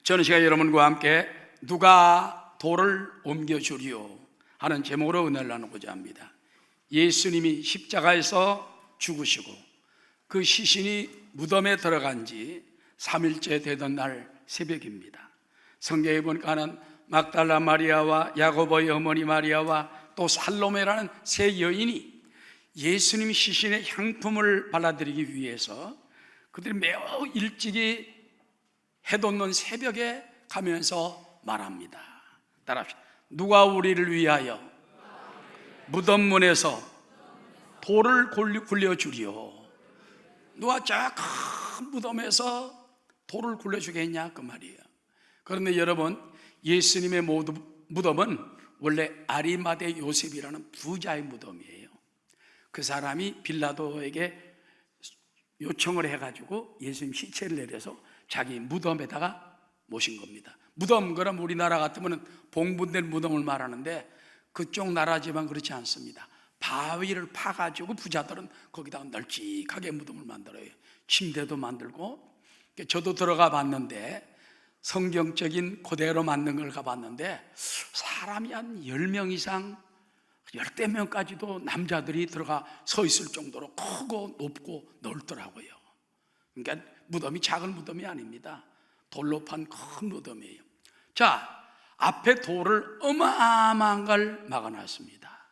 저는 시간 여러분과 함께 누가 돌을 옮겨주리요 하는 제목으로 은혜를 나누고자 합니다. 예수님이 십자가에서 죽으시고 그 시신이 무덤에 들어간 지 3일째 되던 날 새벽입니다. 성경에 보니까는 막달라 마리아와 야고보의 어머니 마리아와 또 살로메라는 세 여인이 예수님 시신에 향품을 발라드리기 위해서 그들이 매우 일찍이 해돋는 새벽에 가면서 말합니다. 따라합시다. 누가 우리를 위하여 무덤 문에서 돌을 굴려주리요. 누가 저 큰 무덤에서 돌을 굴려주겠냐 그 말이에요. 그런데 여러분, 예수님의 무덤은 원래 아리마대 요셉이라는 부자의 무덤이에요. 그 사람이 빌라도에게 요청을 해가지고 예수님 시체를 내려서 자기 무덤에다가 모신 겁니다. 무덤, 그럼 우리나라 같으면 봉분된 무덤을 말하는데 그쪽 나라지만 그렇지 않습니다. 바위를 파가지고 부자들은 거기다가 널찍하게 무덤을 만들어요. 침대도 만들고. 저도 들어가 봤는데 성경적인 그대로 만든 걸 가봤는데 사람이 한 10명 이상, 10대 명까지도 남자들이 들어가 서 있을 정도로 크고 높고 넓더라고요. 그러니까 무덤이 작은 무덤이 아닙니다. 돌로 판 큰 무덤이에요. 자, 앞에 돌을 어마어마한 걸 막아놨습니다.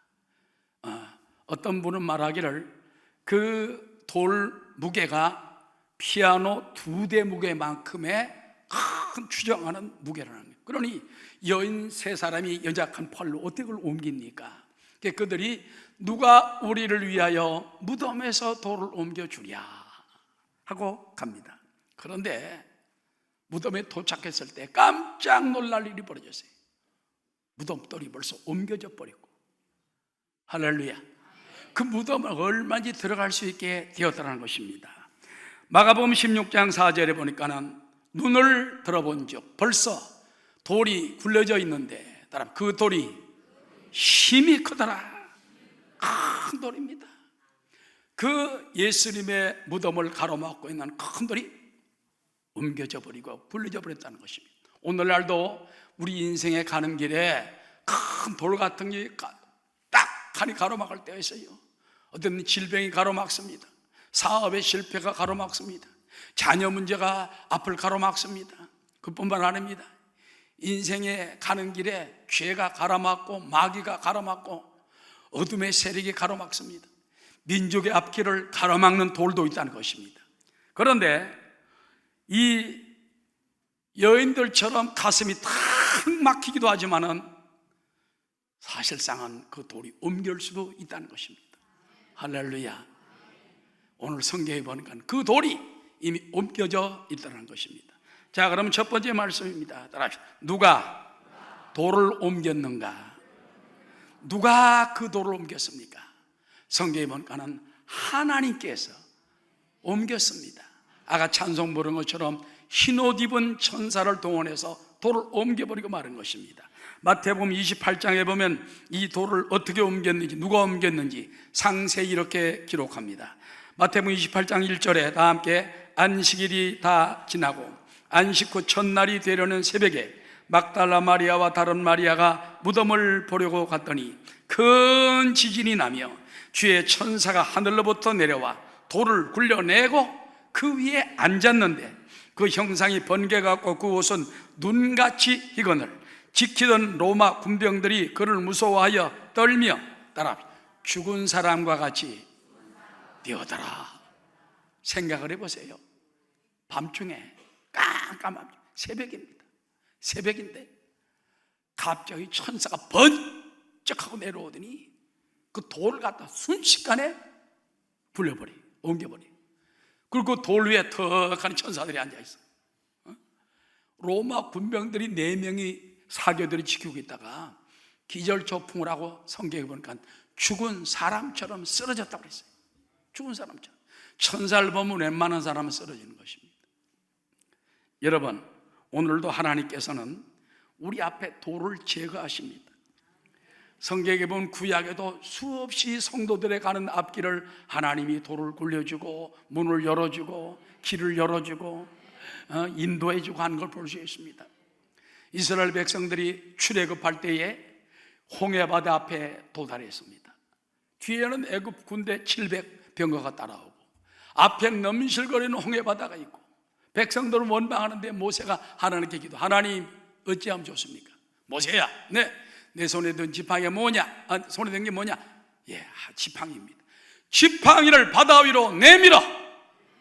어떤 분은 말하기를 그 돌 무게가 피아노 2대 무게만큼의 큰 추정하는 무게라는 거예요. 그러니 여인 3사람이 연약한 팔로 어떻게 그걸 옮깁니까? 그들이 누가 우리를 위하여 무덤에서 돌을 옮겨주랴 하고 갑니다. 그런데 무덤에 도착했을 때 깜짝 놀랄 일이 벌어졌어요. 무덤돌이 벌써 옮겨져 버리고. 할렐루야. 그 무덤을 얼마든지 들어갈 수 있게 되었다는 것입니다. 마가복음 16장 4절에 보니까는 눈을 들어본 적 벌써 돌이 굴려져 있는데 그 돌이 힘이 크더라. 큰 돌입니다. 그 예수님의 무덤을 가로막고 있는 큰 돌이 옮겨져 버리고 굴려져 버렸다는 것입니다. 오늘날도 우리 인생에 가는 길에 큰 돌 같은 게 딱하니 가로막을 때가 있어요. 어떤 질병이 가로막습니다. 사업의 실패가 가로막습니다. 자녀 문제가 앞을 가로막습니다. 그뿐만 아닙니다. 인생에 가는 길에 죄가 가로막고 마귀가 가로막고 어둠의 세력이 가로막습니다. 민족의 앞길을 가로막는 돌도 있다는 것입니다. 그런데 이 여인들처럼 가슴이 탁 막히기도 하지만은 사실상은 그 돌이 옮길 수도 있다는 것입니다. 할렐루야. 오늘 성경에 보니까 그 돌이 이미 옮겨져 있다는 것입니다. 자, 그러면 첫 번째 말씀입니다. 따라합시다. 누가 돌을 옮겼는가? 누가 그 돌을 옮겼습니까? 성경에 보니까는 하나님께서 옮겼습니다. 아까 찬송 부른 것처럼 흰옷 입은 천사를 동원해서 돌을 옮겨버리고 마른 것입니다. 마태복음 28장에 보면 이 돌을 어떻게 옮겼는지, 누가 옮겼는지 상세히 이렇게 기록합니다. 마태복음 28장 1절에 다 함께 안식일이 다 지나고 안식 후 첫날이 되려는 새벽에 막달라 마리아와 다른 마리아가 무덤을 보려고 갔더니 큰 지진이 나며 주의 천사가 하늘로부터 내려와 돌을 굴려내고 그 위에 앉았는데 그 형상이 번개같고 그 옷은 눈같이 희거늘 지키던 로마 군병들이 그를 무서워하여 떨며 따라 죽은 사람과 같이 뛰어더라. 생각을 해보세요. 밤중에 깜깜한 새벽입니다. 새벽인데 갑자기 천사가 번쩍하고 내려오더니 그 돌을 갖다 순식간에 굴려버려, 옮겨버려. 그리고 그 돌 위에 턱하니 천사들이 앉아있어. 로마 군병들이 4명이 사교들이 지키고 있다가 기절초풍을 하고 성경에 보니까 죽은 사람처럼 쓰러졌다고 그랬어요. 죽은 사람처럼. 천사를 보면 웬만한 사람은 쓰러지는 것입니다. 여러분, 오늘도 하나님께서는 우리 앞에 돌을 제거하십니다. 성경에 보면 구약에도 수없이 성도들의 가는 앞길을 하나님이 돌을 굴려주고 문을 열어주고 길을 열어주고 인도해 주고 하는 걸 볼 수 있습니다. 이스라엘 백성들이 출애굽할 때에 홍해바다 앞에 도달했습니다. 뒤에는 애굽 군대 700병거가 따라오고 앞에 넘실거리는 홍해바다가 있고 백성들은 원망하는데 모세가 하나님께 기도, 하나님 어찌하면 좋습니까? 모세야, 내 손에 든 지팡이가 뭐냐? 손에 든 게 뭐냐? 예, 지팡이입니다. 지팡이를 바다 위로 내밀어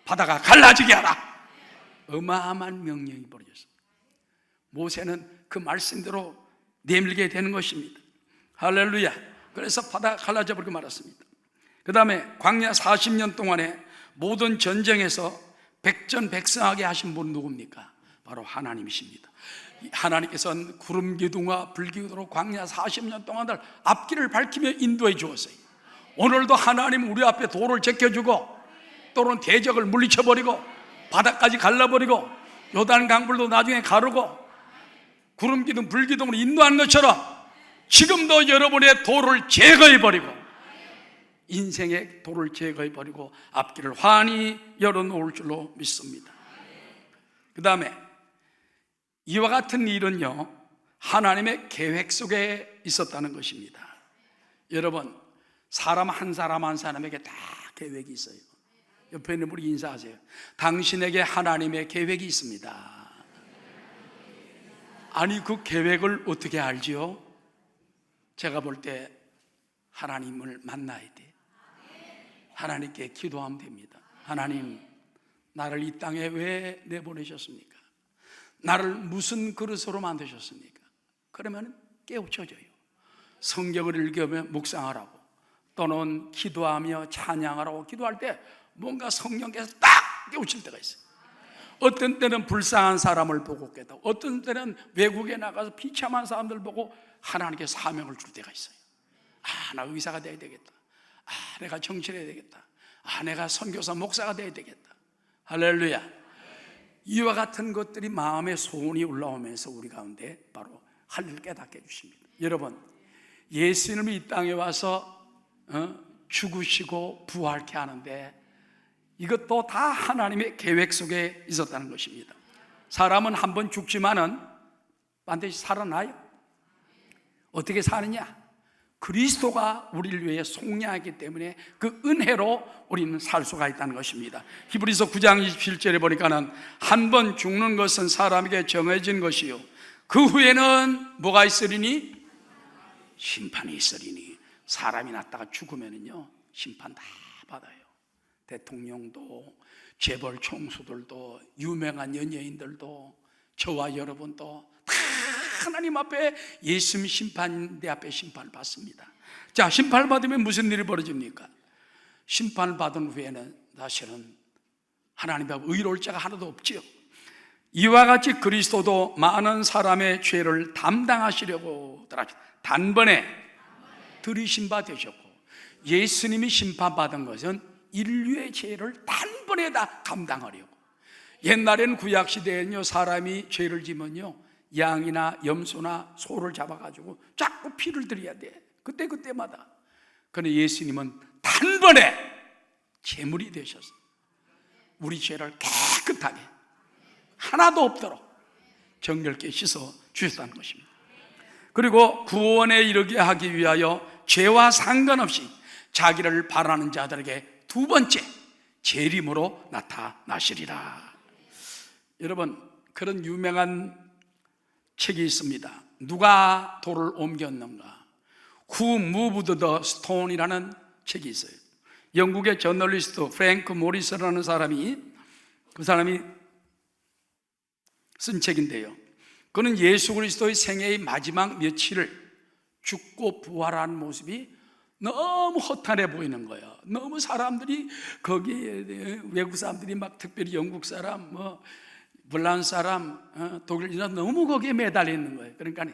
바다가 갈라지게 하라. 어마어마한 명령이 벌어졌습니다. 모세는 그 말씀대로 내밀게 되는 것입니다. 할렐루야. 그래서 바다가 갈라져 버리고 말았습니다. 그 다음에 광야 40년 동안에 모든 전쟁에서 백전백승하게 하신 분은 누굽니까? 바로 하나님이십니다. 하나님께서는 구름 기둥과 불 기둥으로 광야 40년 동안을 앞길을 밝히며 인도해 주었어요. 오늘도 하나님은 우리 앞에 도를 제껴주고 또는 대적을 물리쳐버리고 바다까지 갈라버리고 요단 강불도 나중에 가르고 구름 기둥 불 기둥으로 인도하는 것처럼 지금도 여러분의 도를 제거해버리고 인생의 도를 제거해버리고 앞길을 환히 열어놓을 줄로 믿습니다. 그 다음에 이와 같은 일은요, 하나님의 계획 속에 있었다는 것입니다. 여러분, 사람 한 사람 한 사람에게 다 계획이 있어요. 옆에 있는 분이 인사하세요. 당신에게 하나님의 계획이 있습니다. 아니, 그 계획을 어떻게 알지요? 제가 볼 때 하나님을 만나야 돼. 하나님께 기도하면 됩니다. 하나님, 나를 이 땅에 왜 내보내셨습니까? 나를 무슨 그릇으로 만드셨습니까? 그러면 깨우쳐져요. 성경을 읽으며 묵상하라고 또는 기도하며 찬양하라고 기도할 때 뭔가 성령께서 딱 깨우칠 때가 있어요. 어떤 때는 불쌍한 사람을 보고 깨닫고 어떤 때는 외국에 나가서 비참한 사람들 보고 하나님께 사명을 줄 때가 있어요. 나 의사가 돼야 되겠다. 내가 정치해야 되겠다. 내가 선교사 목사가 돼야 되겠다. 할렐루야. 이와 같은 것들이 마음의 소원이 올라오면서 우리 가운데 바로 할 일을 깨닫게 해주십니다. 여러분, 예수님이 이 땅에 와서 죽으시고 부활케 하는데 이것도 다 하나님의 계획 속에 있었다는 것입니다. 사람은 한 번 죽지만은 반드시 살아나요. 어떻게 사느냐? 그리스도가 우리를 위해 속량하기 때문에 그 은혜로 우리는 살 수가 있다는 것입니다. 히브리서 9장 27절에 보니까는 한 번 죽는 것은 사람에게 정해진 것이요 그 후에는 뭐가 있으리니? 심판이 있으리니. 사람이 났다가 죽으면은요 심판 다 받아요. 대통령도, 재벌 총수들도, 유명한 연예인들도, 저와 여러분도 다 하나님 앞에 예수님 심판대 앞에 심판을 받습니다. 자, 심판을 받으면 무슨 일이 벌어집니까? 심판을 받은 후에는 사실은 하나님 앞에 의로울 자가 하나도 없지요. 이와 같이 그리스도도 많은 사람의 죄를 담당하시려고 단번에 들이신 바 되셨고, 예수님이 심판받은 것은 인류의 죄를 단번에 다 감당하려고. 옛날에는 구약시대에는요 사람이 죄를 지면요 양이나 염소나 소를 잡아가지고 자꾸 피를 드려야 돼. 그때마다. 그런데 예수님은 단번에 제물이 되셔서 우리 죄를 깨끗하게 하나도 없도록 정결케 씻어 주셨다는 것입니다. 그리고 구원에 이르게 하기 위하여 죄와 상관없이 자기를 바라는 자들에게 두 번째 재림으로 나타나시리라. 여러분, 그런 유명한 책이 있습니다. 누가 돌을 옮겼는가? Who moved the stone이라는 책이 있어요. 영국의 저널리스트 프랭크 모리스라는 사람이 쓴 책인데요, 그는 예수 그리스도의 생애의 마지막 며칠을 죽고 부활한 모습이 너무 허탄해 보이는 거예요. 너무 사람들이 거기에 외국 사람들이 막 특별히 영국 사람, 불란 사람, 독일 사람 너무 거기에 매달려 있는 거예요. 그러니까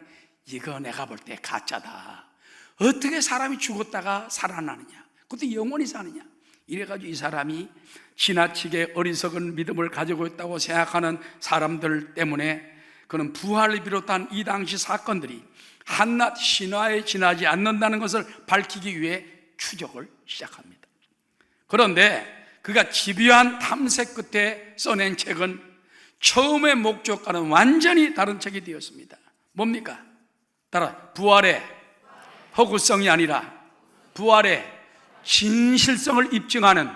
이거 내가 볼 때 가짜다. 어떻게 사람이 죽었다가 살아나느냐? 그것도 영원히 사느냐? 이래가지고 이 사람이 지나치게 어리석은 믿음을 가지고 있다고 생각하는 사람들 때문에 그는 부활을 비롯한 이 당시 사건들이 한낱 신화에 지나지 않는다는 것을 밝히기 위해 추적을 시작합니다. 그런데 그가 집요한 탐색 끝에 써낸 책은 처음의 목적과는 완전히 다른 책이 되었습니다. 뭡니까? 따라 부활의 허구성이 아니라 부활의 진실성을 입증하는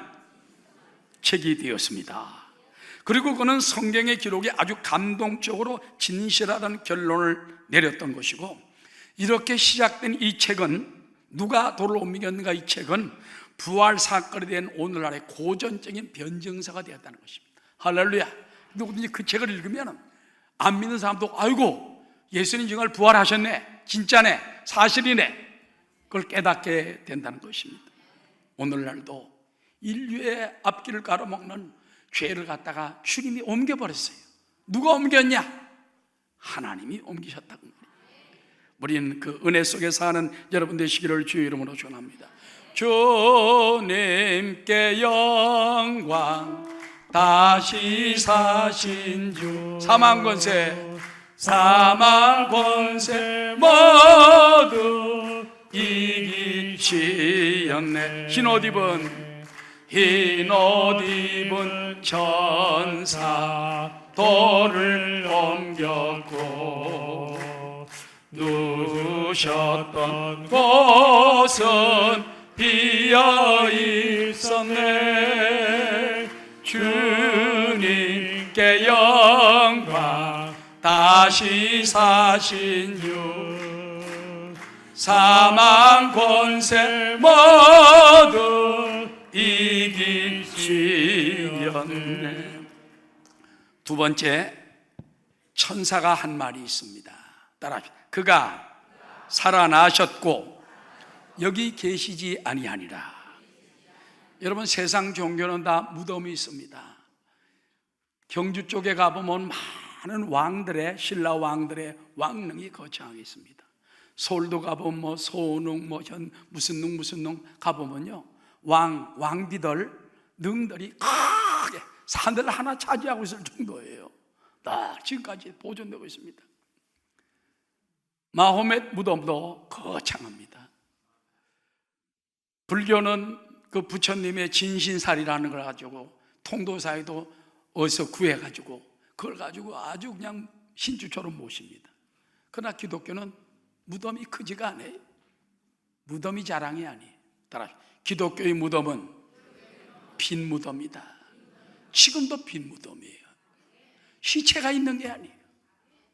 책이 되었습니다. 그리고 그는 성경의 기록이 아주 감동적으로 진실하다는 결론을 내렸던 것이고, 이렇게 시작된 이 책은, 누가 돌을 옮겼는가, 이 책은 부활 사건에 대한 오늘날의 고전적인 변증사가 되었다는 것입니다. 할렐루야. 누구든지 그 책을 읽으면 안 믿는 사람도 아이고 예수님 정말 부활하셨네, 진짜네, 사실이네, 그걸 깨닫게 된다는 것입니다. 오늘날도 인류의 앞길을 가로막는 죄를 갖다가 주님이 옮겨버렸어요. 누가 옮겼냐? 하나님이 옮기셨다고 말이에요. 우리는 그 은혜 속에 사는 여러분 되시기를 주의 이름으로 축원합니다. 주님께 영광, 다시 사신 주, 사망 권세 모두 이기시었네. 흰 옷 입은 천사 돌을 옮겼고, 누우셨던 곳은 비어 있었네. 주님께 영광, 다시 사신 주, 사망 권세 모두 이기시었네. 두 번째, 천사가 한 말이 있습니다. 따라합시다. 그가 살아나셨고 여기 계시지 아니하니라. 여러분, 세상 종교는 다 무덤이 있습니다. 경주 쪽에 가보면 많은 왕들의, 신라 왕들의 왕릉이 거창하게 있습니다. 서울도 가보면 뭐 소농, 무슨 능 가보면요, 왕비들, 능들이 크게 산을 하나 차지하고 있을 정도예요. 다 지금까지 보존되고 있습니다. 마호멧 무덤도 거창합니다. 불교는 그 부처님의 진신살이라는 걸 가지고 통도사에도 어디서 구해가지고 그걸 가지고 아주 그냥 신주처럼 모십니다. 그러나 기독교는 무덤이 크지가 않아요. 무덤이 자랑이 아니에요. 따라, 기독교의 무덤은 빈 무덤이다. 지금도 빈 무덤이에요. 시체가 있는 게 아니에요.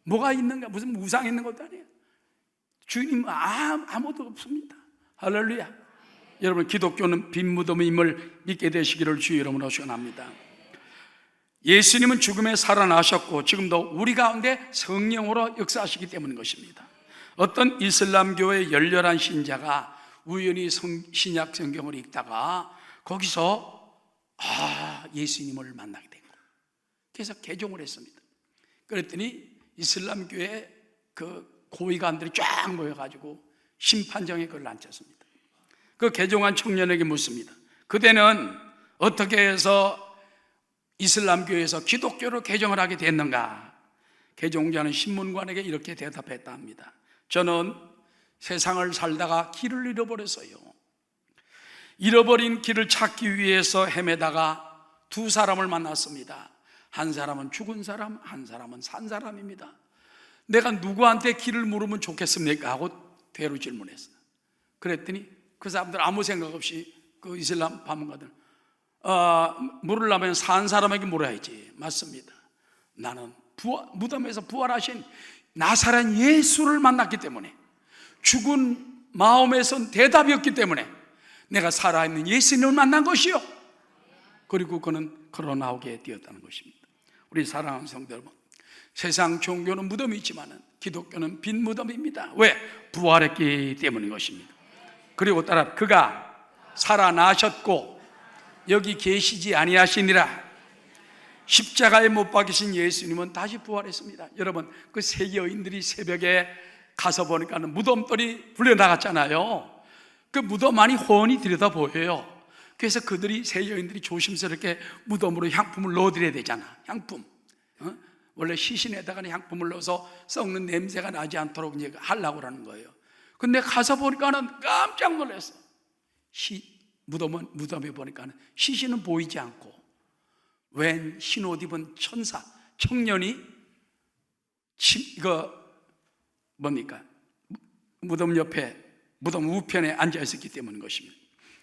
뭐가 있는가, 무슨 우상 있는 것도 아니에요. 주님 아무도 없습니다. 할렐루야. 여러분, 기독교는 빈 무덤임을 믿게 되시기를 주의 이름으로 축원합니다. 예수님은 죽음에 살아나셨고 지금도 우리 가운데 성령으로 역사하시기 때문인 것입니다. 어떤 이슬람교의 열렬한 신자가 우연히 신약 성경을 읽다가 거기서 예수님을 만나게 된 거예요. 그래서 개종을 했습니다. 그랬더니 이슬람교의 그 고위관들이 쫙 모여가지고 심판정에 그걸 앉혔습니다. 그 개종한 청년에게 묻습니다. 그대는 어떻게 해서 이슬람교에서 기독교로 개종을 하게 됐는가? 개종자는 신문관에게 이렇게 대답했다 합니다. 저는 세상을 살다가 길을 잃어버렸어요. 잃어버린 길을 찾기 위해서 헤매다가 두 사람을 만났습니다. 한 사람은 죽은 사람, 한 사람은 산 사람입니다. 내가 누구한테 길을 물으면 좋겠습니까? 하고 대로 질문했어요. 그랬더니 그 사람들 아무 생각 없이, 그 이슬람 파문가들, 물으려면 산 사람에게 물어야지. 맞습니다. 나는 무덤에서 부활하신 나사렛 예수를 만났기 때문에, 죽은 마음에선 대답이 없기 때문에 내가 살아있는 예수님을 만난 것이요. 그리고 그는 걸어 나오게 되었다는 것입니다. 우리 사랑하는 성도 여러분, 세상 종교는 무덤이 있지만 기독교는 빈 무덤입니다. 왜? 부활했기 때문인 것입니다. 그리고 따라 그가 살아나셨고 여기 계시지 아니하시니라. 십자가에 못 박히신 예수님은 다시 부활했습니다. 여러분, 그 세 여인들이 새벽에 가서 보니까는 무덤돌이 불려나갔잖아요. 그 무덤 안이 훤히 들여다 보여요. 그래서 그들이, 세 여인들이 조심스럽게 무덤으로 향품을 넣어드려야 되잖아. 향품. 원래 시신에다가 향품을 넣어서 썩는 냄새가 나지 않도록 이제 하려고 하는 거예요. 근데 가서 보니까는 깜짝 놀랐어. 무덤에 보니까는 시신은 보이지 않고 웬 흰옷 입은 청년이 이거 뭡니까? 무덤 옆에, 무덤 우편에 앉아 있었기 때문인 것입니다.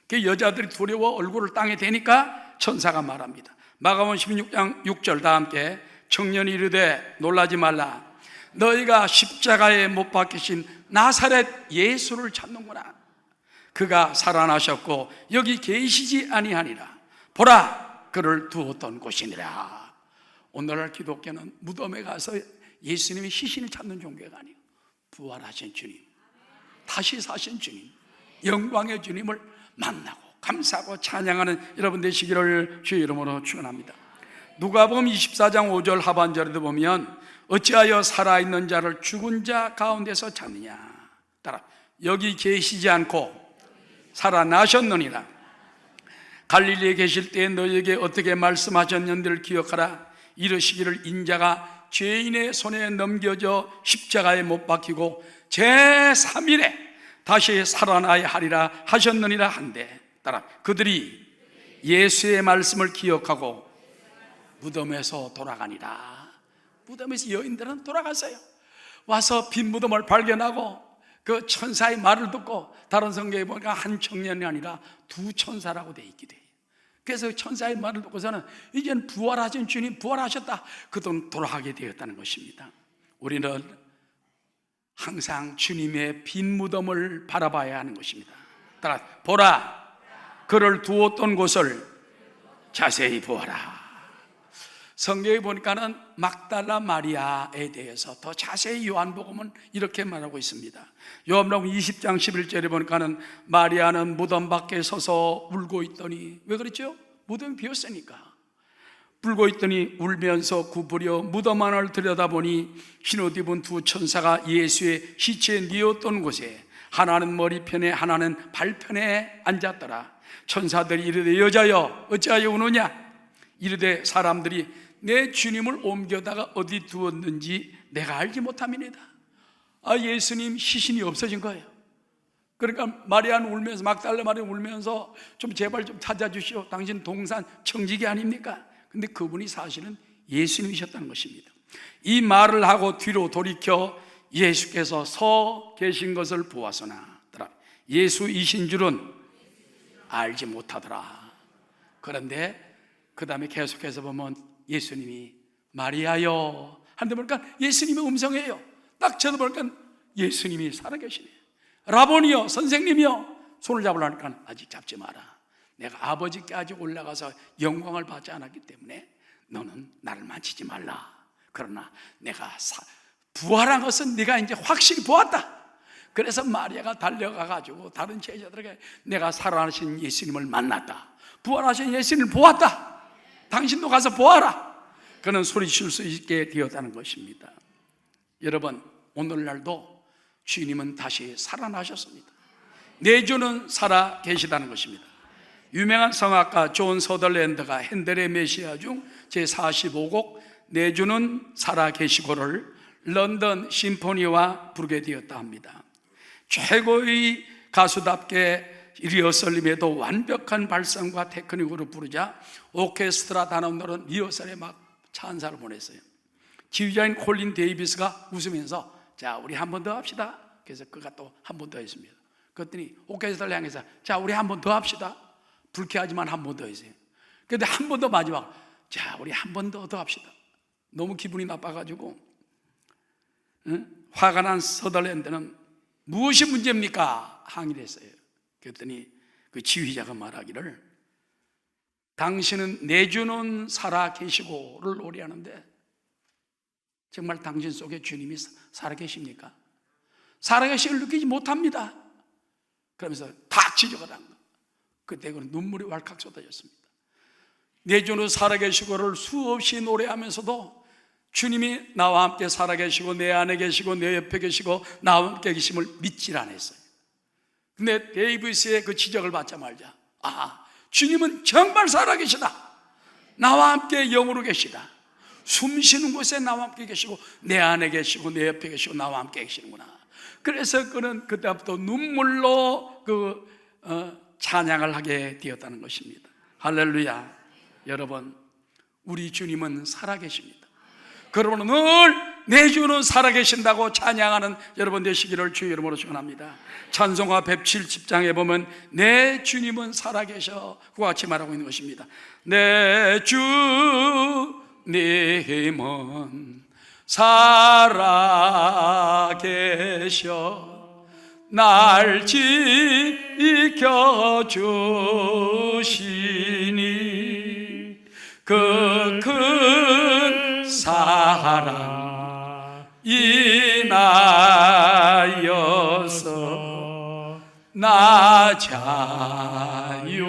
그 여자들이 두려워 얼굴을 땅에 대니까 천사가 말합니다. 마가복음 16장 6절 다 함께 청년이 이르되 놀라지 말라. 너희가 십자가에 못 박히신 나사렛 예수를 찾는구나. 그가 살아나셨고 여기 계시지 아니하니라. 보라, 그를 두었던 곳이니라. 오늘날 기독교는 무덤에 가서 예수님의 시신을 찾는 종교가 아니에요. 부활하신 주님, 다시 사신 주님, 영광의 주님을 만나고 감사하고 찬양하는 여러분 되시기를 주의 이름으로 축원합니다. 누가복음 24장 5절 하반절에도 보면 어찌하여 살아있는 자를 죽은 자 가운데서 찾느냐. 따라 여기 계시지 않고 살아나셨느니라. 갈릴리에 계실 때 너희에게 어떻게 말씀하셨는지를 기억하라. 이르시기를 인자가 죄인의 손에 넘겨져 십자가에 못 박히고 제3일에 다시 살아나야 하리라 하셨느니라 한데, 따라 그들이 예수의 말씀을 기억하고 무덤에서 돌아가니라. 무덤에서 여인들은 돌아갔어요. 와서 빈 무덤을 발견하고 그 천사의 말을 듣고, 다른 성경에 보니까 한 청년이 아니라 두 천사라고 돼 있기도 해요. 그래서 천사의 말을 듣고서는 이제는 부활하신 주님, 부활하셨다, 그동안 돌아가게 되었다는 것입니다. 우리는 항상 주님의 빈 무덤을 바라봐야 하는 것입니다. 따라 보라, 그를 두었던 곳을 자세히 보아라. 성경에 보니까는 막달라 마리아에 대해서 더 자세히 요한복음은 이렇게 말하고 있습니다. 요한복음 20장 11절에 보니까는 마리아는 무덤 밖에 서서 울고 있더니, 왜 그랬죠? 무덤이 비었으니까. 울고 있더니 울면서 구부려 무덤 안을 들여다보니 흰옷 입은 두 천사가 예수의 시체에 뉘었던 곳에 하나는 머리편에 하나는 발편에 앉았더라. 천사들이 이르되 여자여 어찌하여 우느냐. 이르되 사람들이 내 주님을 옮겨다가 어디 두었는지 내가 알지 못함이니이다. 예수님 시신이 없어진 거예요. 그러니까 마리아는 울면서, 막달라 마리아는 울면서 좀 제발 좀 찾아주시오, 당신 동산 청지기 아닙니까? 근데 그분이 사실은 예수님이셨다는 것입니다. 이 말을 하고 뒤로 돌이켜 예수께서 서 계신 것을 보았으나 예수이신 줄은 알지 못하더라. 그런데 그 다음에 계속해서 보면 예수님이 마리아여 한데 보니까 예수님의 음성이에요. 딱 쳐다보니까 예수님이 살아계시네. 라보니여, 선생님이여. 손을 잡으려니까 아직 잡지 마라. 내가 아버지께 아직 올라가서 영광을 받지 않았기 때문에 너는 나를 만지지 말라. 그러나 내가 부활한 것은 네가 이제 확실히 보았다. 그래서 마리아가 달려가가지고 다른 제자들에게 내가 살아나신 예수님을 만났다, 부활하신 예수님을 보았다, 당신도 가서 보아라, 그는 소리칠 수 있게 되었다는 것입니다. 여러분, 오늘날도 주님은 다시 살아나셨습니다. 내주는 살아 계시다는 것입니다. 유명한 성악가 존 서덜랜드가 핸델의 메시아 중 제45곡 내주는 살아 계시고를 런던 심포니와 부르게 되었다 합니다. 최고의 가수답게 리허설임에도 완벽한 발성과 테크닉으로 부르자 오케스트라 단원들은 리허설에 막 찬사를 보냈어요. 지휘자인 콜린 데이비스가 웃으면서 자, 우리 한 번 더 합시다. 그래서 그가 또 한 번 더 했습니다. 그랬더니 오케스트라를 향해서 자, 우리 한 번 더 합시다. 불쾌하지만 한 번 더 했어요. 그런데 한 번 더 마지막, 자, 우리 한 번 더 합시다. 너무 기분이 나빠가지고 화가 난 서덜랜드는 무엇이 문제입니까? 항의를 했어요. 그랬더니 그 지휘자가 말하기를 당신은 내주는 살아 계시고를 노래하는데 정말 당신 속에 주님이 살아 계십니까? 살아 계심을 느끼지 못합니다. 그러면서 다 지적을 한 거예요. 그때 그는 눈물이 왈칵 쏟아졌습니다. 내주는 살아 계시고를 수없이 노래하면서도 주님이 나와 함께 살아 계시고 내 안에 계시고 내 옆에 계시고 나와 함께 계심을 믿질 않았어요. 근데 데이비스의 그 지적을 받자마자 주님은 정말 살아 계시다. 나와 함께 영으로 계시다. 숨 쉬는 곳에 나와 함께 계시고 내 안에 계시고 내 옆에 계시고 나와 함께 계시는구나. 그래서 그는 그때부터 눈물로 찬양을 하게 되었다는 것입니다. 할렐루야. 여러분, 우리 주님은 살아 계십니다. 그러므로 늘 내 주는 살아계신다고 찬양하는 여러분 되시기를 주 이름으로 축원합니다. 찬송가 107장에 보면 내 주님은 살아계셔 그와 같이 말하고 있는 것입니다. 내 주님은 살아계셔 날 지켜주시니 그 큰 사랑 인하여서 나 자유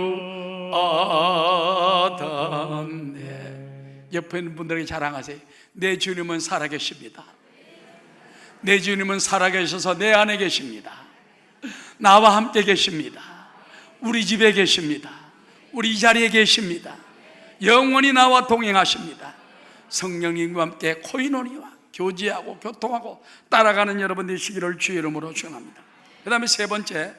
얻었네. 옆에 있는 분들에게 자랑하세요. 내 주님은 살아계십니다. 내 주님은 살아계셔서 내 안에 계십니다. 나와 함께 계십니다. 우리 집에 계십니다. 우리 이 자리에 계십니다. 영원히 나와 동행하십니다. 성령님과 함께 코이노니와 교제하고 교통하고 따라가는 여러분 되시기를 주의 이름으로 축원합니다. 그 다음에 세 번째,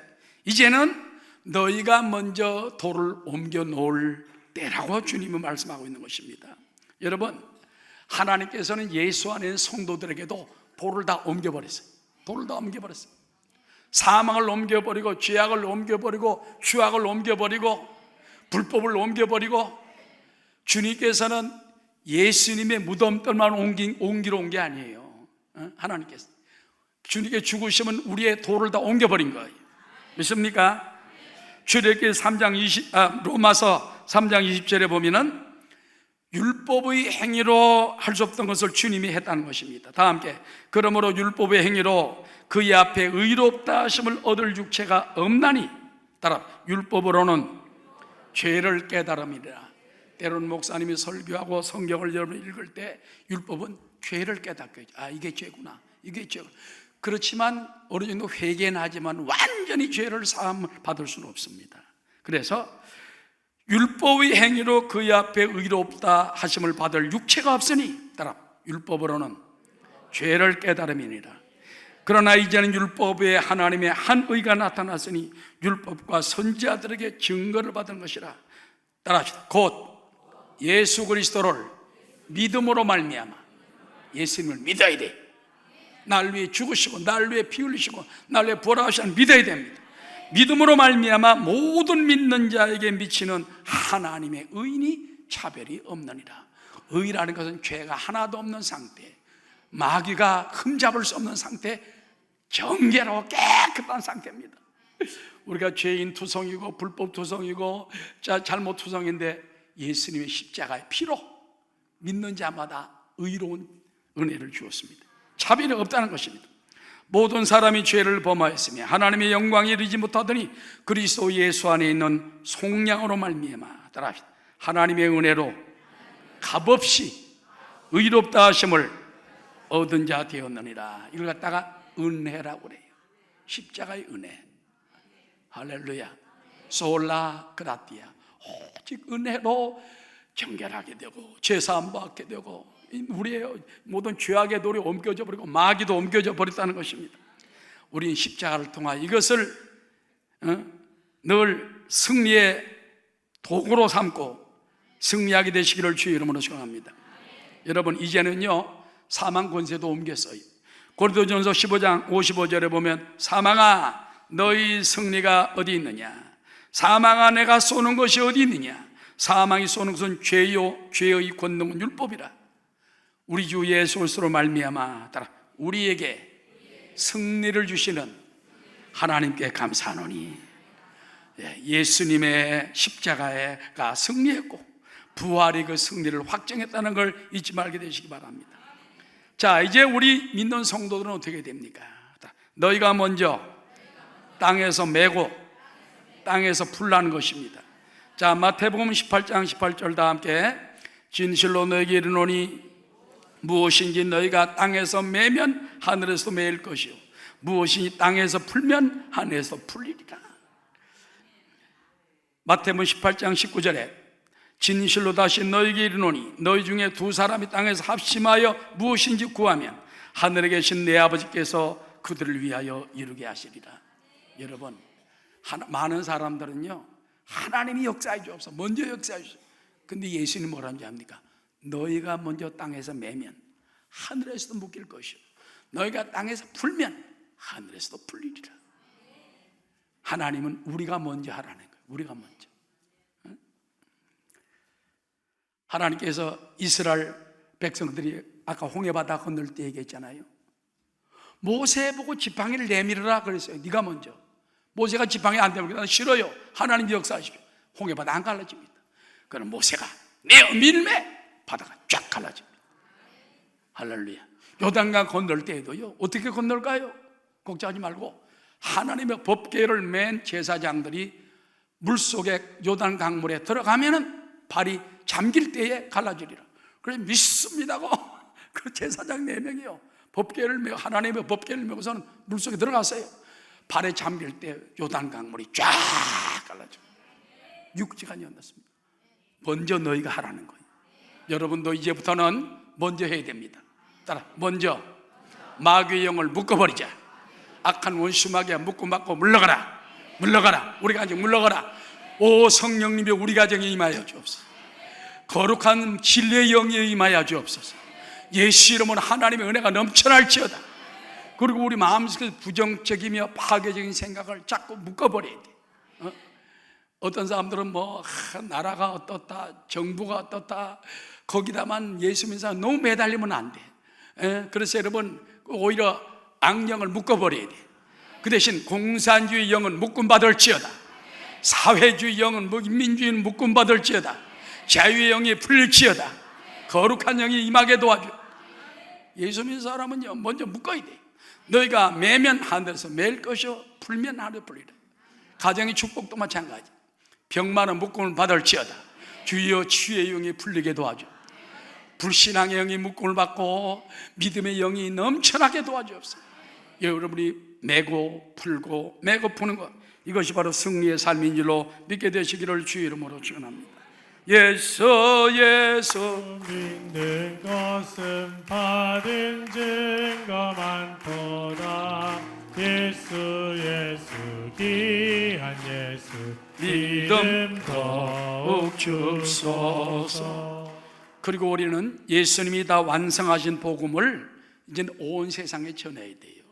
이제는 너희가 먼저 돌을 옮겨 놓을 때라고 주님은 말씀하고 있는 것입니다. 여러분, 하나님께서는 예수 안에 있는 성도들에게도 돌을 다 옮겨버렸어요. 돌을 다 옮겨버렸어요. 사망을 옮겨버리고 죄악을 옮겨버리고 추악을 옮겨버리고 불법을 옮겨버리고, 주님께서는 예수님의 무덤들만 옮기러 온 게 아니에요. 하나님께서 주님께 죽으시면 우리의 돌을 다 옮겨버린 거예요. 믿습니까? 출애굽기 로마서 3장 20절에 보면은 율법의 행위로 할 수 없던 것을 주님이 했다는 것입니다. 다 함께, 그러므로 율법의 행위로 그의 앞에 의롭다 하심을 얻을 육체가 없나니, 따라 율법으로는 죄를 깨달음이라. 때로는 목사님이 설교하고 성경을 여러분 읽을 때 율법은 죄를 깨닫게 해요. 아, 이게 죄구나, 이게 죄구나. 그렇지만 어느 정도 회개는 하지만 완전히 죄를 사함을 받을 수는 없습니다. 그래서 율법의 행위로 그의 앞에 의롭다 하심을 받을 육체가 없으니, 따라 율법으로는 죄를 깨달음이니라. 그러나 이제는 율법에 하나님의 한 의가 나타났으니 율법과 선지자들에게 증거를 받은 것이라. 따라합시다. 곧 예수 그리스도를 믿음으로 말미암아, 예수님을 믿어야 돼. 날 위해 죽으시고 날 위해 피 흘리시고 날 위해 부활하시는 믿어야 됩니다. 믿음으로 말미암아 모든 믿는 자에게 미치는 하나님의 의인이 차별이 없느니라. 의라는 것은 죄가 하나도 없는 상태, 마귀가 흠잡을 수 없는 상태, 정결하고 깨끗한 상태입니다. 우리가 죄인 투성이고 불법 투성이고 잘못 투성인데 예수님의 십자가의 피로 믿는 자마다 의로운 은혜를 주었습니다. 차별이 없다는 것입니다. 모든 사람이 죄를 범하였으며 하나님의 영광에 이르지 못하더니 그리스도 예수 안에 있는 속량으로 말미암아, 따라합시다. 하나님의 은혜로 값없이 의롭다 하심을 얻은 자 되었느니라. 이걸 갖다가 은혜라고 그래요. 십자가의 은혜. 할렐루야. 솔라 그라티아. 오직 은혜로 정결하게 되고 죄사함 받게 되고 우리의 모든 죄악의 돌이 옮겨져 버리고 마귀도 옮겨져 버렸다는 것입니다. 우리는 십자가를 통하여 이것을 늘 승리의 도구로 삼고 승리하게 되시기를 주의 이름으로 축원합니다. 여러분, 이제는요 사망 권세도 옮겼어요. 고린도전서 15장 55절에 보면 사망아 너희 승리가 어디 있느냐, 사망아 내가 쏘는 것이 어디 있느냐, 사망이 쏘는 것은 죄요 죄의 권능은 율법이라. 우리 주 예수 그리스도로 말미암아 따라 우리에게 승리를 주시는 하나님께 감사하노니, 예수님의 십자가가 승리했고 부활이 그 승리를 확정했다는 걸 잊지 말게 되시기 바랍니다. 자, 이제 우리 믿는 성도들은 어떻게 됩니까? 너희가 먼저 땅에서 메고 땅에서 풀라는 것입니다. 자, 마태복음 18장 18절 다 함께, 진실로 너희에게 이르노니 무엇인지 너희가 땅에서 매면 하늘에서 매일 것이요 무엇인지 땅에서 풀면 하늘에서 풀리리라. 마태복음 18장 19절에 진실로 다시 너희에게 이르노니 너희 중에 두 사람이 땅에서 합심하여 무엇인지 구하면 하늘에 계신 내 아버지께서 그들을 위하여 이루게 하시리라. 여러분, 많은 사람들은요 하나님이 역사해 주옵소서, 먼저 역사해 주옵소서. 근데 예수님 뭐라는지 압니까? 너희가 먼저 땅에서 매면 하늘에서도 묶일 것이요 너희가 땅에서 풀면 하늘에서도 풀리리라. 하나님은 우리가 먼저 하라는 거예요. 우리가 먼저. 하나님께서 이스라엘 백성들이 아까 홍해바다 건널 때 얘기했잖아요. 모세 보고 지팡이를 내밀으라 그랬어요. 네가 먼저. 모세가 지팡이 안 내밀고 싫어요. 하나님 역사하십시오. 홍해바다 안 갈라집니다. 그럼 모세가 내어 밀매 바다가 쫙 갈라집니다. 할렐루야. 요단강 건널 때에도요 어떻게 건널까요? 걱정하지 말고 하나님의 법궤를 맨 제사장들이 물속에 요단 강물에 들어가면은 발이 잠길 때에 갈라지리라. 그래서 믿습니다고 그 제사장 4명이요 법궤를 메고 하나님의 법궤를 메고서는 물속에 들어갔어요. 발에 잠길 때 요단 강물이 쫙 갈라져 6시간이 흘렀습니다. 먼저 너희가 하라는 거예요. 여러분도 이제부터는 먼저 해야 됩니다. 따라 먼저 마귀의 영을 묶어버리자. 악한 원수 마귀야 묶고 맞고 물러가라. 물러가라. 우리 가정 물러가라. 오 성령님이 우리 가정에 임하여 주옵소서. 거룩한 진리의 영이 임하여 주옵소서. 예수 이름으로 하나님의 은혜가 넘쳐날지어다. 그리고 우리 마음속에서 부정적이며 파괴적인 생각을 자꾸 묶어버려야 돼. 어떤 사람들은 뭐 나라가 어떻다 정부가 어떻다 거기다만 예수 믿는 사람 너무 매달리면 안 돼. 그래서 여러분 오히려 악령을 묶어버려야 돼. 그 대신 공산주의 영은 묶음받을지어다. 사회주의 영은 민주주의는 묶음받을지어다. 자유의 영이 풀릴지어다. 거룩한 영이 임하게 도와줘. 예수 믿는 사람은요 먼저 묶어야 돼. 너희가 매면 하늘에서 맬 것이요 풀면 하늘에 풀리라. 가정의 축복도 마찬가지. 병 많은 묶음을 받을지어다. 주여 치유의 영이 풀리게 도와줘. 불신앙의 영이 묶음을 받고 믿음의 영이 넘쳐나게 도와주옵소서. 여러분이 매고 풀고 매고 푸는 것, 이것이 바로 승리의 삶인 줄로 믿게 되시기를 주의 이름으로 축원합니다. 예수 예수 믿는 것은 받은 증거 많도다. 예수 예수 귀한 예수 믿음 더욱 주소서. 그리고 우리는 예수님이 다 완성하신 복음을 이제 온 세상에 전해야 돼요.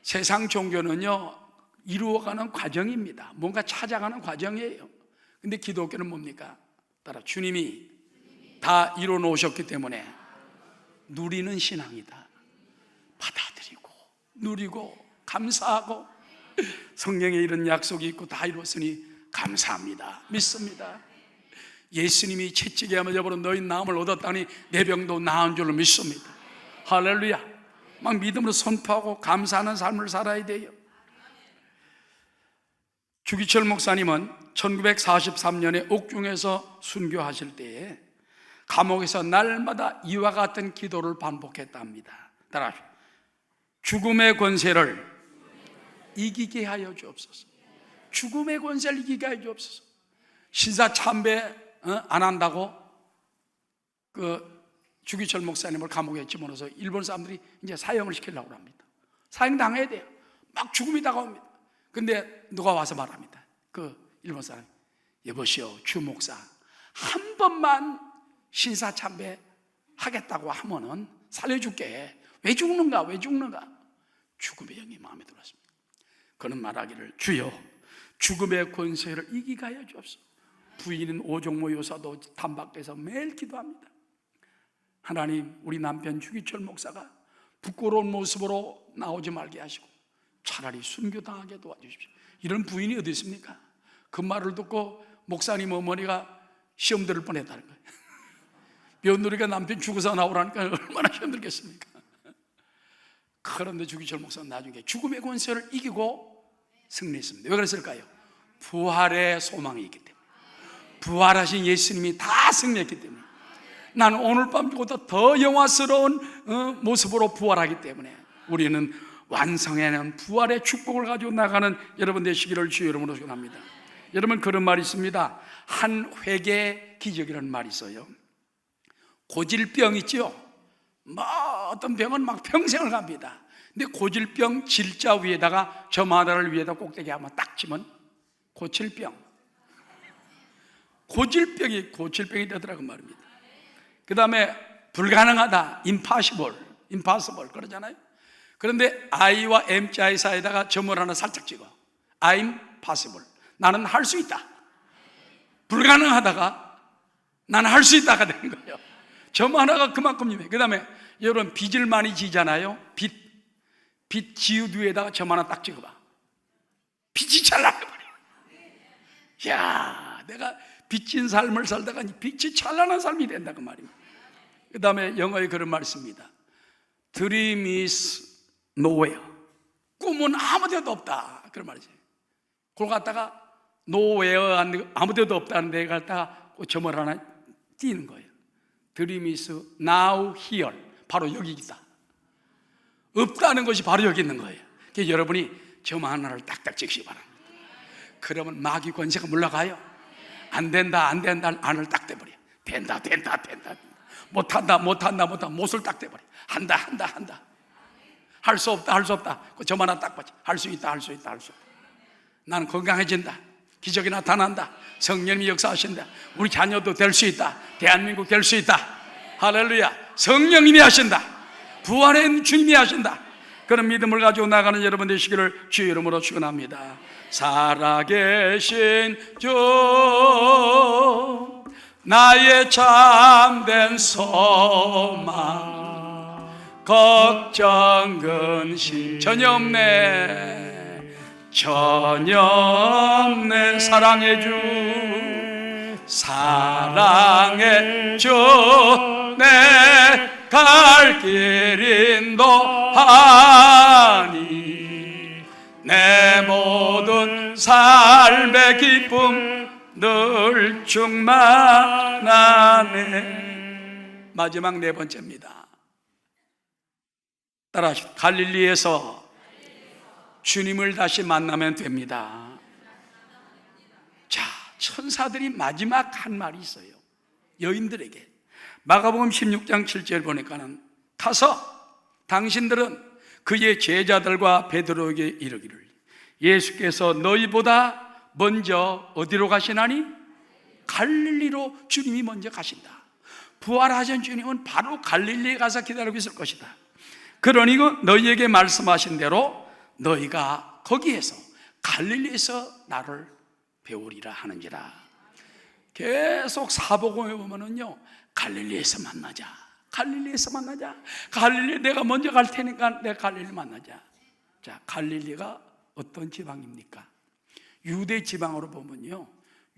세상 종교는요 이루어가는 과정입니다. 뭔가 찾아가는 과정이에요. 근데 기독교는 뭡니까? 따라 주님이 다 이루어 놓으셨기 때문에 누리는 신앙이다. 받아들이고 누리고 감사하고 성경에 이런 약속이 있고 다 이루었으니 감사합니다. 믿습니다. 예수님이 채찍에 맞아버려 너희 나음을 얻었다니 내 병도 나은 줄로 믿습니다. 할렐루야. 막 믿음으로 선포하고 감사하는 삶을 살아야 돼요. 주기철 목사님은 1943년에 옥중에서 순교하실 때에 감옥에서 날마다 이와 같은 기도를 반복했답니다. 따라하십시오. 죽음의 권세를 이기게 하여 주옵소서. 죽음의 권세를 이기게 하여 주옵소서. 신사 참배 안 한다고 주기철 목사님을 감옥에 집어넣어서 일본 사람들이 이제 사형을 시키려고 합니다. 사형 당해야 돼요. 막 죽음이 다가옵니다. 근데 누가 와서 말합니다. 일본 사람, 여보시오 주 목사 한 번만 신사 참배 하겠다고 하면은 살려줄게. 왜 죽는가 왜 죽는가. 죽음의 영이 마음에 들었습니다. 그는 말하기를 주여 죽음의 권세를 이기게 하여 주옵소서. 부인인 오종모 요사도 단박에서 매일 기도합니다. 하나님 우리 남편 주기철 목사가 부끄러운 모습으로 나오지 말게 하시고 차라리 순교당하게 도와주십시오. 이런 부인이 어디 있습니까? 그 말을 듣고 목사님 어머니가 시험 들을 뻔했다는 거예요. 며느리가 남편 죽어서 나오라니까 얼마나 힘들겠습니까? 그런데 주기철 목사는 나중에 죽음의 권세를 이기고 승리했습니다. 왜 그랬을까요? 부활의 소망이 있기 때문에. 부활하신 예수님이 다 승리했기 때문에. 나는 오늘 밤 죽어도 더 영화스러운 모습으로 부활하기 때문에 우리는 완성해낸 부활의 축복을 가지고 나가는 여러분 되시기를 주의 이름으로 축원합니다. 여러분 그런 말이 있습니다. 한 회개 기적이라는 말이 있어요. 고질병 있죠? 뭐 어떤 병은 막 평생을 갑니다. 근데 고질병 질자 위에다가 점 하나를 위에다 꼭대기 한번 딱 치면 고칠병. 고질병이 되더라고 말입니다. 그 다음에 불가능하다, impossible 그러잖아요. 그런데 I와 M자의 사이에다가 점을 하나 살짝 찍어. I'm possible. 나는 할 수 있다. 불가능하다가 나는 할 수 있다가 되는 거예요. 점 하나가 그만큼이에요. 그 다음에 여러분 빚을 많이 지잖아요. 빚 지읒 위에다가 점 하나 딱 찍어봐. 빚이 잘 나가버려. 야, 내가 빚진 삶을 살다가 빛이 찬란한 삶이 된다 그 말입니다. 그 다음에 영어에 그런 말이 있습니다. Dream is nowhere. 꿈은 아무 데도 없다 그런 말이지. 그걸 갖다가 nowhere 아무 데도 없다는 데 갖다가 점을 하나 띄는 거예요. Dream is now here. 바로 여기 있다. 없다는 것이 바로 여기 있는 거예요. 그래서 여러분이 점 하나를 딱딱 찍으시기 바랍니다. 그러면 마귀 권세가 물러가요. 안 된다 안을 딱 떼버려. 된다 못한다 못을 딱 떼버려. 한다 할 수 없다 그 점 하나 딱 받지. 할 수 있다 나는 건강해진다. 기적이 나타난다. 성령님이 역사하신다. 우리 자녀도 될 수 있다. 대한민국 될 수 있다. 할렐루야. 성령님이 하신다. 부활의 주님이 하신다. 그런 믿음을 가지고 나가는 여러분 되시기를 주의 이름으로 축원합니다. 살아계신 주 나의 참된 소망 걱정 근심 전혀 없네 사랑의 주 내 갈 길 인도하니 내 모든 삶의 기쁨 늘 충만하네. 마지막 네 번째입니다. 따라하십시오. 갈릴리에서 주님을 다시 만나면 됩니다. 자, 천사들이 마지막 한 말이 있어요. 여인들에게. 마가복음 16장 7절 보니까는 가서 당신들은 그의 제자들과 베드로에게 이르기를 예수께서 너희보다 먼저 어디로 가시나니? 갈릴리로 주님이 먼저 가신다. 부활하신 주님은 바로 갈릴리에 가서 기다리고 있을 것이다. 그러니 너희에게 말씀하신 대로 너희가 거기에서 갈릴리에서 나를 배우리라 하는지라. 계속 사복음에 보면은요 갈릴리에서 만나자. 갈릴리 내가 먼저 갈 테니까 내가 갈릴리 만나자. 자, 갈릴리가 어떤 지방입니까? 유대 지방으로 보면요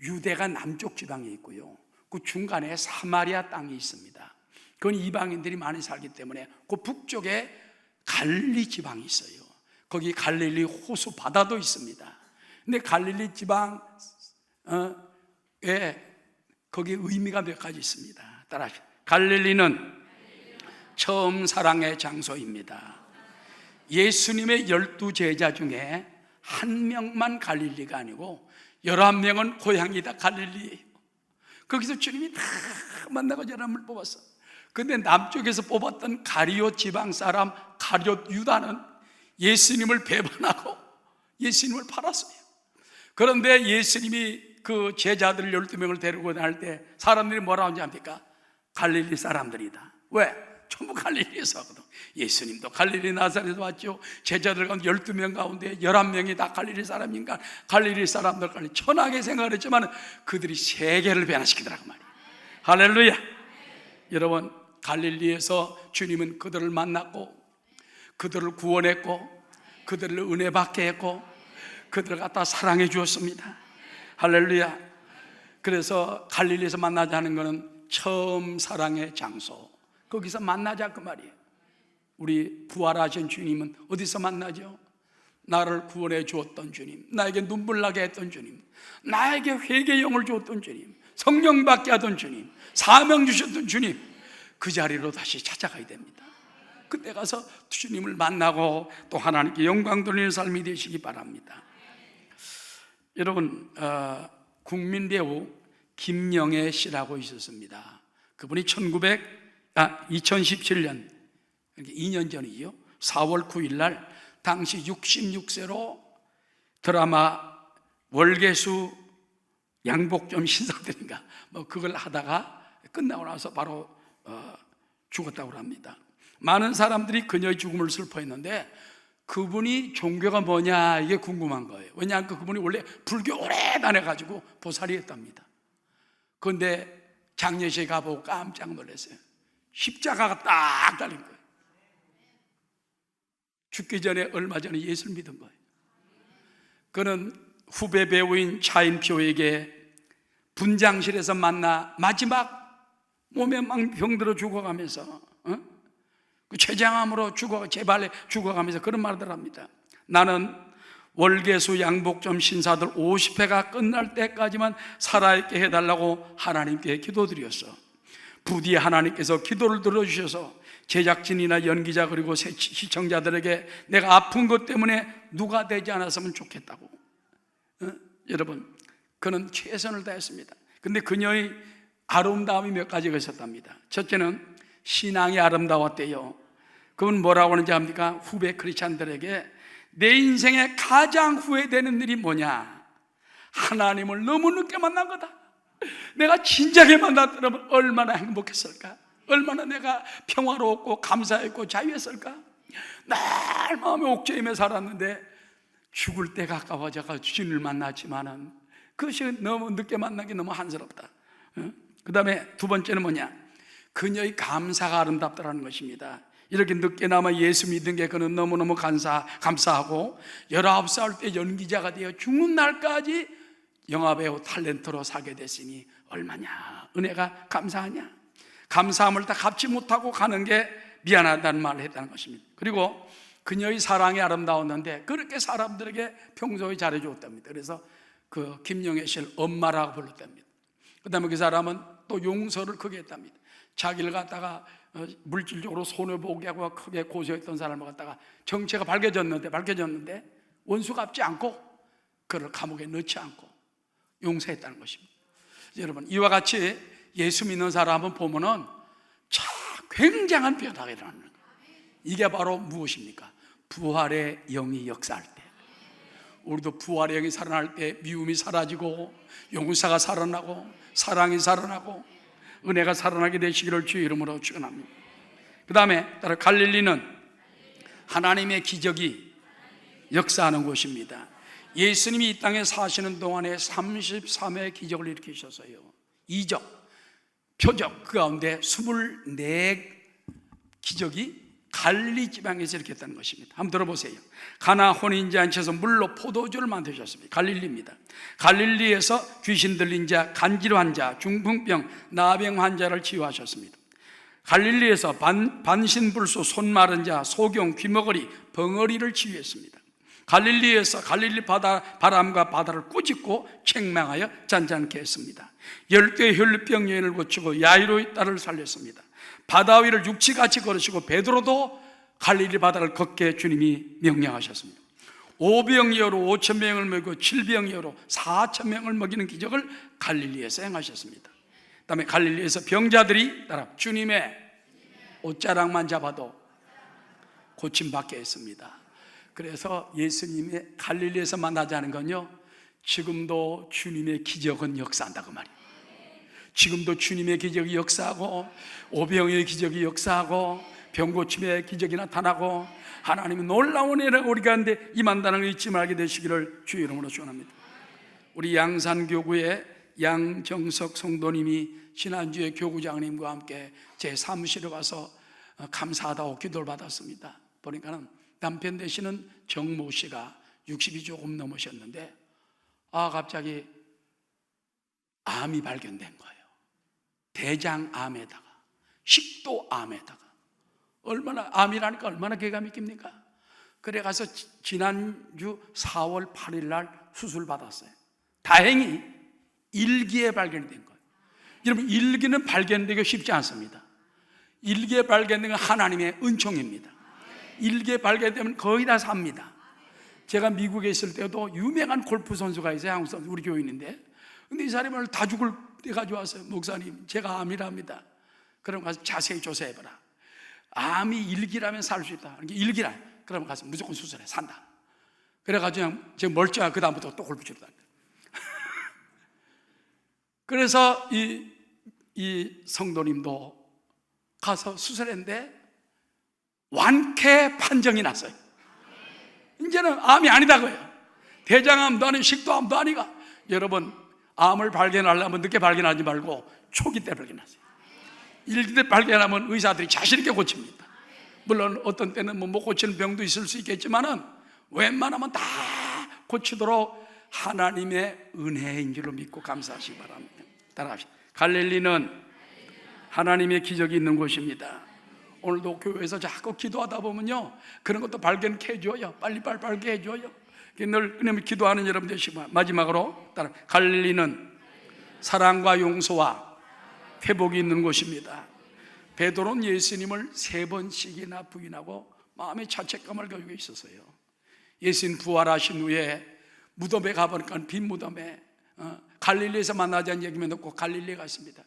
유대가 남쪽 지방에 있고요 그 중간에 사마리아 땅이 있습니다. 그건 이방인들이 많이 살기 때문에 그 북쪽에 갈릴리 지방이 있어요. 거기 갈릴리 호수 바다도 있습니다. 근데 갈릴리 지방에 거기 의미가 몇 가지 있습니다. 따라하십시오. 갈릴리는 처음 사랑의 장소입니다. 예수님의 12제자 중에 한 명만 갈릴리가 아니고 11명은 고향이 다 갈릴리예요. 거기서 주님이 다 만나고 사람을 뽑았어. 근데 남쪽에서 뽑았던 가리옷 지방 사람 가리옷 유다는 예수님을 배반하고 예수님을 팔았어요. 그런데 예수님이 그 제자들 12명을 데리고 다닐 때 사람들이 뭐라고 하는지 압니까? 갈릴리 사람들이다. 왜? 전부 갈릴리에서 왔거든. 예수님도 갈릴리 나사렛에서 왔죠. 제자들 가운데 12명 가운데 11명이 다 갈릴리 사람인가? 갈릴리 사람들 간에 천하게 생각을 했지만 그들이 세계를 변화시키더라고 말이에요. 할렐루야. 여러분 갈릴리에서 주님은 그들을 만났고 그들을 구원했고 그들을 은혜 받게 했고 그들을 갖다 사랑해 주었습니다. 할렐루야. 그래서 갈릴리에서 만나자는 것은 처음 사랑의 장소, 거기서 만나자 그 말이에요. 우리 부활하신 주님은 어디서 만나죠? 나를 구원해 주었던 주님, 나에게 눈물 나게 했던 주님, 나에게 회개의 영을 주었던 주님, 성령 받게 하던 주님, 사명 주셨던 주님, 그 자리로 다시 찾아가야 됩니다. 그때 가서 주님을 만나고 또 하나님께 영광 돌리는 삶이 되시기 바랍니다. 여러분 국민배우 김영애 씨라고 있었습니다. 그분이 2017년 2년 전이요 4월 9일 날 당시 66세로 드라마 월계수 양복점 신사들인가 뭐 그걸 하다가 끝나고 나서 바로 죽었다고 합니다. 많은 사람들이 그녀의 죽음을 슬퍼했는데 그분이 종교가 뭐냐 이게 궁금한 거예요. 왜냐하면 그분이 원래 불교 오래 다녀가지고 보살이 했답니다. 그런데 장례식에 가보고 깜짝 놀랐어요. 십자가가 딱 달린 거예요. 죽기 전에 얼마 전에 예수를 믿은 거예요. 그는 후배 배우인 차인표에게 분장실에서 만나 마지막 몸에 막 병들어 죽어가면서 그 췌장암으로 재발해 죽어가면서 그런 말들 합니다. 나는 월계수 양복점 신사들 50회가 끝날 때까지만 살아있게 해달라고 하나님께 기도드렸어. 부디 하나님께서 기도를 들어주셔서 제작진이나 연기자 그리고 시청자들에게 내가 아픈 것 때문에 누가 되지 않았으면 좋겠다고. 여러분, 그는 최선을 다했습니다. 근데 그녀의 아름다움이 몇 가지가 있었답니다. 첫째는 신앙이 아름다웠대요. 그건 뭐라고 하는지 압니까? 후배 크리스찬들에게 내 인생에 가장 후회되는 일이 뭐냐? 하나님을 너무 늦게 만난 거다. 내가 진작에 만났더라면 얼마나 행복했을까? 얼마나 내가 평화로웠고 감사했고 자유했을까? 날 마음에 옥죄임에 살았는데 죽을 때 가까워져서 주님을 만났지만은 그것이 너무 늦게 만나기 너무 한스럽다. 그 다음에 두 번째는 뭐냐? 그녀의 감사가 아름답다라는 것입니다. 이렇게 늦게나마 예수 믿은 게 그는 너무너무 감사하고 19살 때 연기자가 되어 죽는 날까지 영화배우 탤런트로 사게 됐으니 얼마냐 은혜가 감사하냐. 감사함을 다 갚지 못하고 가는 게 미안하다는 말을 했다는 것입니다. 그리고 그녀의 사랑이 아름다웠는데 그렇게 사람들에게 평소에 잘해주었답니다. 그래서 그 김영애 씨를 엄마라고 불렀답니다. 그 다음에 그 사람은 또 용서를 크게 했답니다. 자기를 갖다가 물질적으로 손해보게 하고 크게 고소했던 사람을 갖다가 정체가 밝혀졌는데 원수 갚지 않고 그를 감옥에 넣지 않고 용서했다는 것입니다. 여러분, 이와 같이 예수 믿는 사람은 보면은 참 굉장한 변화가 일어나는 거예요. 이게 바로 무엇입니까? 부활의 영이 역사할 때, 우리도 부활의 영이 살아날 때 미움이 사라지고 용서가 살아나고 사랑이 살아나고 은혜가 살아나게 되시기를 주의 이름으로 축원합니다. 그 다음에 따라 갈릴리는 하나님의 기적이 역사하는 곳입니다. 예수님이 이 땅에 사시는 동안에 33회의 기적을 일으키셨어요. 이적, 표적, 그 가운데 24 기적이 갈릴리 지방에서 일으켰다는 것입니다. 한번 들어보세요. 가나 혼인잔치에서 물로 포도주를 만드셨습니다. 갈릴리입니다. 갈릴리에서 귀신 들린 자, 간질 환자, 중풍병, 나병 환자를 치유하셨습니다. 갈릴리에서 반신불수, 손 마른 자, 소경, 귀머거리, 벙어리를 치유했습니다. 갈릴리에서 갈릴리 바람과 바다를 꾸짖고 책망하여 잔잔케 했습니다. 10개의 혈루병 여인을 고치고 야이로의 딸을 살렸습니다. 바다 위를 육지같이 걸으시고 베드로도 갈릴리 바다를 걷게 주님이 명령하셨습니다. 5병이어로 5,000명을 먹이고 7병이어로 4,000명을 먹이는 기적을 갈릴리에서 행하셨습니다. 그 다음에 갈릴리에서 병자들이 따라 주님의 옷자락만 잡아도 고침받게 했습니다. 그래서 예수님의 갈릴리에서 만나자는 건요, 지금도 주님의 기적은 역사한다 그 말이에요. 지금도 주님의 기적이 역사하고 오병의 기적이 역사하고 병고침의 기적이 나타나고 하나님은 놀라운 은혜가 우리 가운데 임한다는 걸 잊지 말게 되시기를 주의 이름으로 축원합니다. 우리 양산교구의 양정석 성도님이 지난주에 교구장님과 함께 제 사무실에 와서 감사하다고 기도를 받았습니다. 보니까는 남편 되시는 정모 씨가 60이 조금 넘으셨는데 갑자기 암이 발견된 거예요. 대장암에다가 식도암에다가 얼마나 암이라니까 얼마나 기가 막힙니까? 그래 가서 지난주 4월 8일 날 수술 받았어요. 다행히 1기에 발견된 거예요. 여러분, 1기는 발견되기 쉽지 않습니다. 1기에 발견된 건 하나님의 은총입니다. 1기에 발견되면 거의 다 삽니다. 제가 미국에 있을 때도 유명한 골프 선수가 있어요. 한국 선수, 우리 교인인데. 근데 이 사람이 오늘 다 죽을 때까지 왔어요. 목사님, 제가 암이랍니다. 그럼 가서 자세히 조사해봐라. 암이 1기라면 살 수 있다. 1기라. 그럼 가서 무조건 수술해. 산다. 그래가지고 그냥 제가 멀쩡하고 그 다음부터 또 골프 치러 다니다. 그래서 이 성도님도 가서 수술했는데 완쾌 판정이 났어요. 이제는 암이 아니다고요. 대장암도 아니고 식도암도 아니가. 여러분, 암을 발견하려면 늦게 발견하지 말고 초기 때 발견하세요. 일기 때 발견하면 의사들이 자신 있게 고칩니다. 물론 어떤 때는 못 고치는 병도 있을 수 있겠지만은 웬만하면 다 고치도록 하나님의 은혜인 줄로 믿고 감사하시기 바랍니다. 따라합시다. 갈릴리는 하나님의 기적이 있는 곳입니다. 오늘도 교회에서 자꾸 기도하다 보면요, 그런 것도 발견해 줘요. 빨리 발견해 줘요. 늘 그냥 기도하는 여러분 되시고, 마지막으로 따라, 갈릴리는 사랑과 용서와 회복이 있는 곳입니다. 베드로는 예수님을 3번씩이나 부인하고 마음의 자책감을 가지고 있었어요. 예수님 부활하신 후에 무덤에 가보니까 빈 무덤에 갈릴리에서 만나자는 얘기만 듣고 갈릴리에 갔습니다.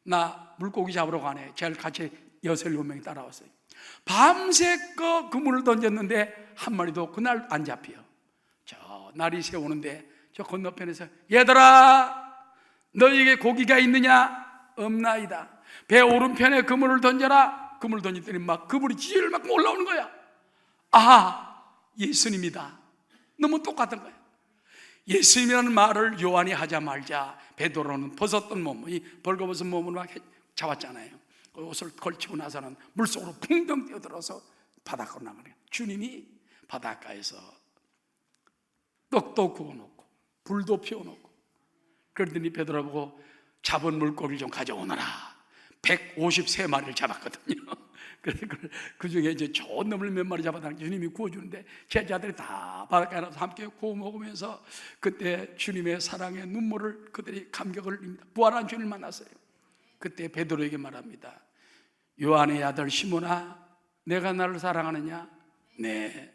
나 물고기 잡으러 가네. 제가 같이 6-7명이 따라왔어요. 밤새 그물을 던졌는데 한 마리도 그날 안 잡혀요. 저 날이 새오는데 저 건너편에서 얘들아, 너에게 고기가 있느냐? 없나이다. 배 오른편에 그물을 던져라. 그물을 던졌더니 막 그물이 지혜를 막 올라오는 거야. 아, 예수님이다. 너무 똑같은 거야. 예수님이라는 말을 요한이 하자마자 베드로는 벗었던 몸, 이 벌거벗은 몸으로 막 잡았잖아요. 그 옷을 걸치고 나서는 물속으로 풍덩 뛰어들어서 바닷가로 나가네요. 주님이 바닷가에서 떡도 구워놓고 불도 피워놓고, 그러더니 베드로 보고 잡은 물고기를 좀 가져오너라. 153마리를 잡았거든요. 그래서 그 중에 이제 좋은 놈을 몇 마리 잡아다 주님이 구워주는데 제자들이 다 바닷가에 나서 함께 구워 먹으면서 그때 주님의 사랑의 눈물을 그들이 감격을 흘립니다. 부활한 주님을 만났어요. 그때 베드로에게 말합니다. 요한의 아들 시몬아, 내가 나를 사랑하느냐? 네,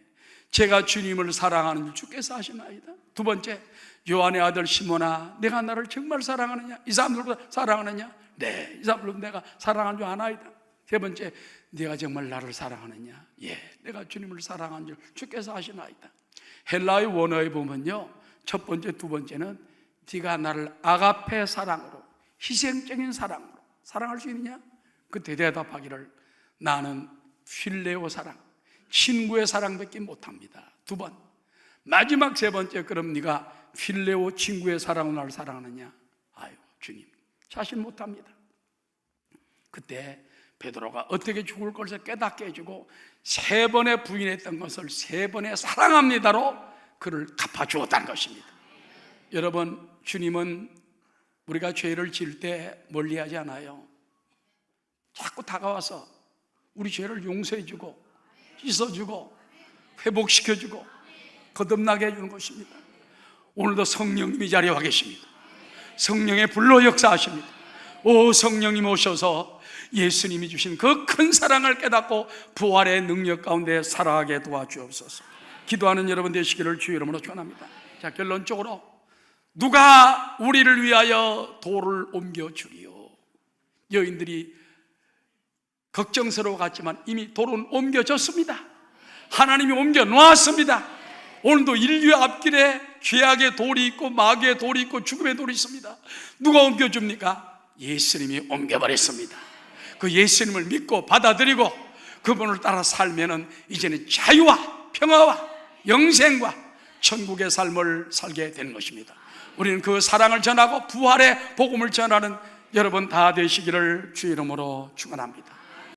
제가 주님을 사랑하는 줄 주께서 아시나이다. 두 번째, 요한의 아들 시몬아, 내가 나를 정말 사랑하느냐? 이 사람들보다 사랑하느냐? 네, 이 사람들보다 내가 사랑하는 줄 아나이다. 세 번째, 네가 정말 나를 사랑하느냐? 예, 내가 주님을 사랑하는 줄 주께서 아시나이다. 헬라의 원어에 보면요, 첫 번째, 두 번째는 네가 나를 아가페 사랑으로, 희생적인 사랑으로 사랑할 수 있느냐? 그때 대답하기를 나는 필레오 사랑, 친구의 사랑밖에 못합니다. 두 번. 마지막 세 번째, 그럼 네가 필레오 친구의 사랑으로 나를 사랑하느냐? 아유, 주님 자신 못합니다. 그때 베드로가 어떻게 죽을 것을 깨닫게 해주고 3번의 부인했던 것을 3번의 사랑합니다로 그를 갚아주었다는 것입니다. 여러분, 주님은 우리가 죄를 지을 때 멀리하지 않아요. 자꾸 다가와서 우리 죄를 용서해주고 씻어주고 회복시켜주고 거듭나게 해주는 것입니다. 오늘도 성령님이 자리에 와 계십니다. 성령의 불로 역사하십니다. 오, 성령님 오셔서 예수님이 주신 그 큰 사랑을 깨닫고 부활의 능력 가운데 살아가게 도와주옵소서. 기도하는 여러분 되시기를 주의 이름으로 축원합니다. 자, 결론적으로 누가 우리를 위하여 돌을 옮겨주리요? 여인들이 걱정스러워 갔지만 이미 돌은 옮겨졌습니다. 하나님이 옮겨 놓았습니다. 오늘도 인류의 앞길에 죄악의 돌이 있고 마귀의 돌이 있고 죽음의 돌이 있습니다. 누가 옮겨줍니까? 예수님이 옮겨버렸습니다. 그 예수님을 믿고 받아들이고 그분을 따라 살면은 이제는 자유와 평화와 영생과 천국의 삶을 살게 되는 것입니다. 우리는 그 사랑을 전하고 부활의 복음을 전하는 여러분 다 되시기를 주의 이름으로 축원합니다.